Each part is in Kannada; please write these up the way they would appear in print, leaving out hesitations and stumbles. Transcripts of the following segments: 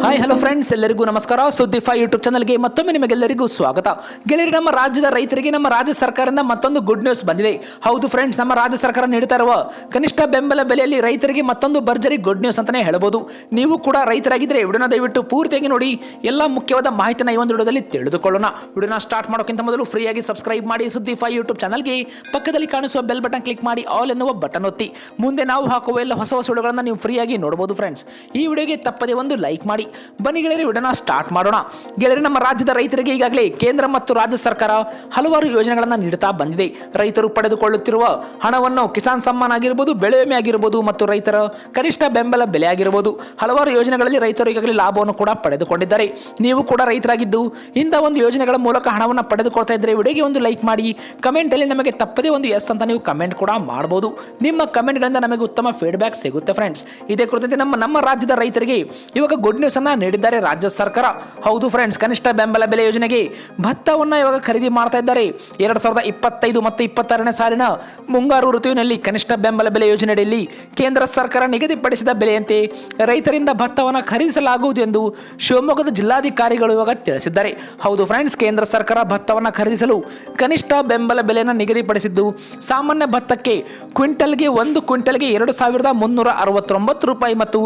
ಹಾಯ್ ಹಲೋ ಫ್ರೆಂಡ್ಸ್, ಎಲ್ಲರಿಗೂ ನಮಸ್ಕಾರ. ಸುದ್ದಿ5 ಯೂಟ್ಯೂಬ್ ಚಾನಲ್ಗೆ ಮತ್ತೊಮ್ಮೆ ನಿಮಗೆಲ್ಲರಿಗೂ ಸ್ವಾಗತ. ಗೆಳೆಯರಿ, ನಮ್ಮ ರಾಜ್ಯದ ರೈತರಿಗೆ ನಮ್ಮ ರಾಜ್ಯ ಸರ್ಕಾರದಿಂದ ಮತ್ತೊಂದು ಗುಡ್ ನ್ಯೂಸ್ ಬಂದಿದೆ. ಹೌದು ಫ್ರೆಂಡ್ಸ್, ನಮ್ಮ ರಾಜ್ಯ ಸರ್ಕಾರ ನೀಡುತ್ತಾ ಇರುವ ಕನಿಷ್ಠ ಬೆಂಬಲ ಬೆಲೆಯಲ್ಲಿ ರೈತರಿಗೆ ಮತ್ತೊಂದು ಭರ್ಜರಿ ಗುಡ್ ನ್ಯೂಸ್ ಅಂತಾನೆ ಹೇಳಬಹುದು. ನೀವು ಕೂಡ ರೈತರಾಗಿದ್ದರೆ ವಿಡಿಯೋನ ದಯವಿಟ್ಟು ಪೂರ್ತಿಯಾಗಿ ನೋಡಿ. ಎಲ್ಲ ಮುಖ್ಯವಾದ ಮಾಹಿತಿನ ಈ ಒಂದು ವಿಡಿಯೋದಲ್ಲಿ ತಿಳಿದುಕೊಳ್ಳೋಣ. ವಿಡಿಯೋನ ಸ್ಟಾರ್ಟ್ ಮಾಡೋಕ್ಕಿಂತ ಮೊದಲು ಫ್ರೀಯಾಗಿ ಸಬ್ಸ್ಕ್ರೈಬ್ ಮಾಡಿ ಸುದ್ದಿ5 ಯೂಟ್ಯೂಬ್ ಚಾನಲ್ಗೆ. ಪಕ್ಕದಲ್ಲಿ ಕಾಣಿಸುವ ಬೆಲ್ ಬಟನ್ ಕ್ಲಿಕ್ ಮಾಡಿ ಆಲ್ ಎನ್ನುವ ಬಟನ್ ಒತ್ತಿ. ಮುಂದೆ ನಾವು ಹಾಕುವ ಎಲ್ಲ ಹೊಸ ವಿಡಿಯೋಗಳನ್ನು ನೀವು ಫ್ರೀಯಾಗಿ ನೋಡಬಹುದು. ಫ್ರೆಂಡ್ಸ್, ಈ ವಿಡಿಯೋಗೆ ತಪ್ಪದೆ ಒಂದು ಲೈಕ್ ಮಾಡಿ. ಬನ್ನಿ ಗೆಳೆಯರಿ, ವಿಡಿಯೋನ ಸ್ಟಾರ್ಟ್ ಮಾಡೋಣ. ಗೆಳೆಯರಿ, ನಮ್ಮ ರಾಜ್ಯದ ರೈತರಿಗೆ ಈಗಾಗಲೇ ಕೇಂದ್ರ ಮತ್ತು ರಾಜ್ಯ ಸರ್ಕಾರ ಹಲವಾರು ಯೋಜನೆಗಳನ್ನು ನೀಡುತ್ತಾ ಬಂದಿದೆ. ರೈತರು ಪಡೆದುಕೊಳ್ಳುತ್ತಿರುವ ಹಣವನ್ನು ಕಿಸಾನ್ ಸಮ್ಮಾನ್ ಆಗಿರಬಹುದು, ಬೆಳೆ ವಿಮೆ ಆಗಿರಬಹುದು ಮತ್ತು ರೈತರ ಕನಿಷ್ಠ ಬೆಂಬಲ ಬೆಲೆ ಆಗಿರಬಹುದು, ಹಲವಾರು ಯೋಜನೆಗಳಲ್ಲಿ ರೈತರು ಈಗಾಗಲೇ ಲಾಭವನ್ನು ಕೂಡ ಪಡೆದುಕೊಂಡಿದ್ದಾರೆ. ನೀವು ಕೂಡ ರೈತರಾಗಿದ್ದು ಇಂಥ ಒಂದು ಯೋಜನೆಗಳ ಮೂಲಕ ಹಣವನ್ನು ಪಡೆದುಕೊಳ್ತಾ ಇದ್ದರೆ ವಿಡಿಯೋಗೆ ಒಂದು ಲೈಕ್ ಮಾಡಿ. ಕಮೆಂಟ್ ಅಲ್ಲಿ ನಮಗೆ ತಪ್ಪದೇ ಒಂದು ಎಸ್ ಅಂತ ನೀವು ಕಮೆಂಟ್ ಕೂಡ ಮಾಡಬಹುದು. ನಿಮ್ಮ ಕಮೆಂಟ್ಗಳಿಂದ ನಮಗೆ ಉತ್ತಮ ಫೀಡ್ಬ್ಯಾಕ್ ಸಿಗುತ್ತೆ. ಫ್ರೆಂಡ್ಸ್, ಇದೇ ಕುರಿತಂತೆ ನಮ್ಮ ರಾಜ್ಯದ ರೈತರಿಗೆ ಇವಾಗ ಗುಡ್ ನ್ಯೂಸ್ ಅನ್ನ ನೀಡಿದ್ದಾರೆ ರಾಜ್ಯ ಸರ್ಕಾರ. ಹೌದು ಫ್ರೆಂಡ್ಸ್, ಕನಿಷ್ಠ ಬೆಂಬಲ ಬೆಲೆ ಯೋಜನೆಗೆ ಭತ್ತವನ್ನು ಇವಾಗ ಖರೀದಿ ಮಾಡ್ತಾ ಇದ್ದಾರೆ. 2025 ಮತ್ತು 26ನೇ ಸಾಲಿನ ಮುಂಗಾರು ಋತುವಿನಲ್ಲಿ ಕನಿಷ್ಠ ಬೆಂಬಲ ಬೆಲೆ ಯೋಜನೆಯಲ್ಲಿ ಕೇಂದ್ರ ಸರ್ಕಾರ ನಿಗದಿಪಡಿಸಿದ ಬೆಲೆಯಂತೆ ರೈತರಿಂದ ಭತ್ತವನ್ನು ಖರೀದಿಸಲಾಗುವುದು ಎಂದು ಶಿವಮೊಗ್ಗದ ಜಿಲ್ಲಾಧಿಕಾರಿಗಳು ಇವಾಗ ತಿಳಿಸಿದ್ದಾರೆ. ಹೌದು ಫ್ರೆಂಡ್ಸ್, ಕೇಂದ್ರ ಸರ್ಕಾರ ಭತ್ತವನ್ನು ಖರೀದಿಸಲು ಕನಿಷ್ಠ ಬೆಂಬಲ ಬೆಲೆಯನ್ನು ನಿಗದಿಪಡಿಸಿದ್ದು, ಸಾಮಾನ್ಯ ಭತ್ತಕ್ಕೆ ಒಂದು ಕ್ವಿಂಟಲ್ಗೆ 2,369 ರೂಪಾಯಿ ಮತ್ತು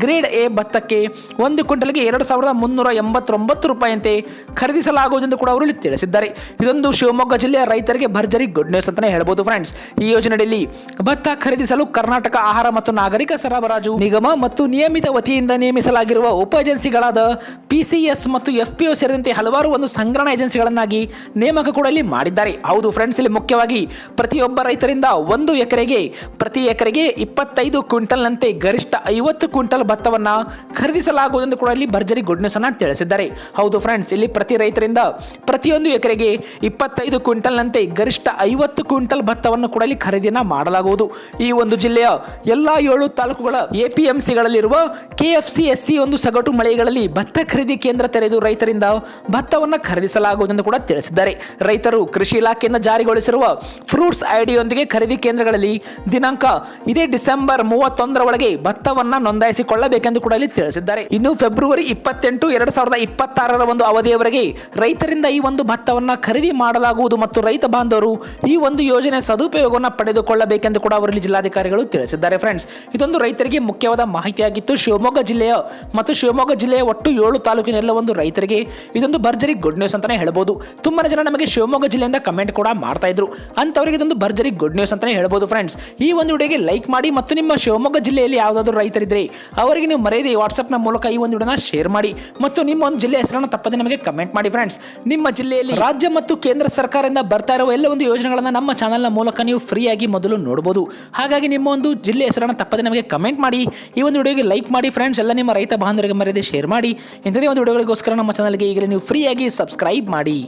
ಗ್ರೇಡ್ ಎ ಭತ್ತಕ್ಕೆ ಒಂದು ಕ್ವಿಂಟಲ್ಗೆ 2,389 ರೂಪಾಯಿಯಂತೆ ಖರೀದಿಸಲಾಗುವುದೆಂದು ಕೂಡ ಅವರು ತಿಳಿಸಿದ್ದಾರೆ. ಇದೊಂದು ಶಿವಮೊಗ್ಗ ಜಿಲ್ಲೆಯ ರೈತರಿಗೆ ಭರ್ಜರಿ ಗುಡ್ ನ್ಯೂಸ್ ಅಂತಾನೆ ಹೇಳಬಹುದು. ಫ್ರೆಂಡ್ಸ್, ಈ ಯೋಜನೆಯಲ್ಲಿ ಭತ್ತ ಖರೀದಿಸಲು ಕರ್ನಾಟಕ ಆಹಾರ ಮತ್ತು ನಾಗರಿಕ ಸರಬರಾಜು ನಿಗಮ ಮತ್ತು ನಿಯಮಿತ ವತಿಯಿಂದ ನೇಮಿಸಲಾಗಿರುವ ಉಪ ಏಜೆನ್ಸಿಗಳಾದ PCS ಮತ್ತು FPO ಸೇರಿದಂತೆ ಹಲವಾರು ಒಂದು ಸಂಗ್ರಹಣಾ ಏಜೆನ್ಸಿಗಳನ್ನಾಗಿ ನೇಮಕ ಕೂಡ ಇಲ್ಲಿ ಮಾಡಿದ್ದಾರೆ. ಹೌದು ಫ್ರೆಂಡ್ಸ್, ಇಲ್ಲಿ ಮುಖ್ಯವಾಗಿ ಪ್ರತಿಯೊಬ್ಬ ರೈತರಿಂದ ಪ್ರತಿ ಎಕರೆಗೆ 25 ಕ್ವಿಂಟಲ್ನಂತೆ ಗರಿಷ್ಠ 50 ಕ್ವಿಂಟಲ್ ಭತ್ತವನ್ನ ಖರೀದಿಸಲಾಗುವುದೆಂದು ಕೂಡ ಇಲ್ಲಿ ಭರ್ಜರಿ ಗುಡ್ ನ್ಯೂಸ್ ಅನ್ನ ತಿಳಿಸಿದ್ದಾರೆ. ಹೌದು ಫ್ರೆಂಡ್ಸ್, ಇಲ್ಲಿ ಪ್ರತಿ ರೈತರಿಂದ ಪ್ರತಿಯೊಂದು ಎಕರೆಗೆ 25 ಕ್ವಿಂಟಲ್ನಂತೆ ಗರಿಷ್ಠ 50 ಕ್ವಿಂಟಲ್ ಭತ್ತವನ್ನು ಕೂಡ ಇಲ್ಲಿ ಖರೀದಿಯನ್ನ ಮಾಡಲಾಗುವುದು. ಈ ಒಂದು ಜಿಲ್ಲೆಯ ಎಲ್ಲಾ 7 ತಾಲೂಕುಗಳ APMCಗಳಲ್ಲಿರುವ KFC SC ಒಂದು ಸಗಟು ಮಳೆಗಳಲ್ಲಿ ಭತ್ತ ಖರೀದಿ ಕೇಂದ್ರ ತೆರೆದು ರೈತರಿಂದ ಭತ್ತವನ್ನು ಖರೀದಿಸಲಾಗುವುದೆಂದು ಕೂಡ ತಿಳಿಸಿದ್ದಾರೆ. ರೈತರು ಕೃಷಿ ಇಲಾಖೆಯಿಂದ ಜಾರಿಗೊಳಿಸಿರುವ ಫ್ರೂಟ್ಸ್ ಐಡಿಯೊಂದಿಗೆ ಖರೀದಿ ಕೇಂದ್ರಗಳಲ್ಲಿ ದಿನಾಂಕ ಇದೇ ಡಿಸೆಂಬರ್ 31ರ ಒಳಗೆ ಭತ್ತವನ್ನ ನೋಂದಾಯಿಸಿಕೊಳ್ಳಬೇಕೆಂದು ಕೂಡ ಇಲ್ಲಿ ತಿಳಿಸಿದ್ದಾರೆ. ಇನ್ನು ಫೆಬ್ರವರಿ 28, 2026ರ ಒಂದು ಅವಧಿಯವರೆಗೆ ರೈತರಿಂದ ಈ ಒಂದು ಭತ್ತವನ್ನ ಖರೀದಿ ಮಾಡಲಾಗುವುದು ಮತ್ತು ರೈತ ಬಾಂಧವರು ಈ ಒಂದು ಯೋಜನೆ ಸದುಪಯೋಗವನ್ನು ಪಡೆದುಕೊಳ್ಳಬೇಕೆಂದು ಕೂಡ ಅವರಲ್ಲಿ ಜಿಲ್ಲಾಧಿಕಾರಿಗಳು ತಿಳಿಸಿದ್ದಾರೆ. ಫ್ರೆಂಡ್ಸ್, ಇದೊಂದು ರೈತರಿಗೆ ಮುಖ್ಯವಾದ ಮಾಹಿತಿಯಾಗಿತ್ತು. ಶಿವಮೊಗ್ಗ ಜಿಲ್ಲೆಯ ಒಟ್ಟು 7 ತಾಲೂಕಿನ ಎಲ್ಲ ಒಂದು ರೈತರಿಗೆ ಇದೊಂದು ಭರ್ಜರಿ ಗುಡ್ ನ್ಯೂಸ್ ಅಂತಾನೆ ಹೇಳಬಹುದು. ತುಂಬಾ ಜನ ನಮಗೆ ಶಿವಮೊಗ್ಗ ಜಿಲ್ಲೆಯಿಂದ ಕಮೆಂಟ್ ಕೂಡ ಮಾಡ್ತಾ ಇದ್ರು, ಅಂತವರಿಗೆ ಇದೊಂದು ಭರ್ಜರಿ ಗುಡ್ ನ್ಯೂಸ್ ಅಂತಾನೆ ಹೇಳಬಹುದು. ಫ್ರೆಂಡ್ಸ್, ಈ ಒಂದು ವಿಡಿಯೋಗೆ ಲೈಕ್ ಮಾಡಿ ಮತ್ತು ನಿಮ್ಮ ಶಿವಮೊಗ್ಗ ಜಿಲ್ಲೆಯಲ್ಲಿ ಯಾವುದಾದ್ರೂ ರೈತರಿದ್ರೆ ಅವರಿಗೆ ನೀವು ಮರೆಯದೆ ವಾಟ್ಸ್ಆಪ್ ನ ಮೂಲಕ ಈ ಒಂದು ವಿಡಿಯೋನ ಶೇರ್ ಮಾಡಿ ಮತ್ತು ನಿಮ್ಮ ಒಂದು ಜಿಲ್ಲೆ ಹೆಸರನ್ನು ತಪ್ಪದೆ ನಮಗೆ ಕಮೆಂಟ್ ಮಾಡಿ. ಫ್ರೆಂಡ್ಸ್, ನಿಮ್ಮ ಜಿಲ್ಲೆಯಲ್ಲಿ ರಾಜ್ಯ ಮತ್ತು ಕೇಂದ್ರ ಸರ್ಕಾರದಿಂದ ಬರ್ತಾ ಇರುವ ಎಲ್ಲ ಒಂದು ಯೋಜನೆಗಳನ್ನು ನಮ್ಮ ಚಾನಲ್ನ ಮೂಲಕ ನೀವು ಫ್ರೀಯಾಗಿ ಮೊದಲು ನೋಡಬಹುದು. ಹಾಗಾಗಿ ನಿಮ್ಮ ಒಂದು ಜಿಲ್ಲೆ ಹೆಸರನ್ನು ತಪ್ಪದೆ ನಮಗೆ ಕಮೆಂಟ್ ಮಾಡಿ, ಈ ಒಂದು ವಿಡಿಯೋಗೆ ಲೈಕ್ ಮಾಡಿ. ಫ್ರೆಂಡ್ಸ್, ಎಲ್ಲ ನಿಮ್ಮ ರೈತ ಬಾಂಧವರಿಗೆ ಮರೆಯದೆ ಶೇರ್ ಮಾಡಿ. ಇಂಥದೇ ಒಂದು ವಿಡಿಯೋಗಳಿಗೋಸ್ಕರ ನಮ್ಮ ಚಾನಲ್ಗೆ ಈಗಲೇ ನೀವು ಫ್ರೀಯಾಗಿ ಸಬ್ಸ್ಕ್ರೈಬ್ ಮಾಡಿ.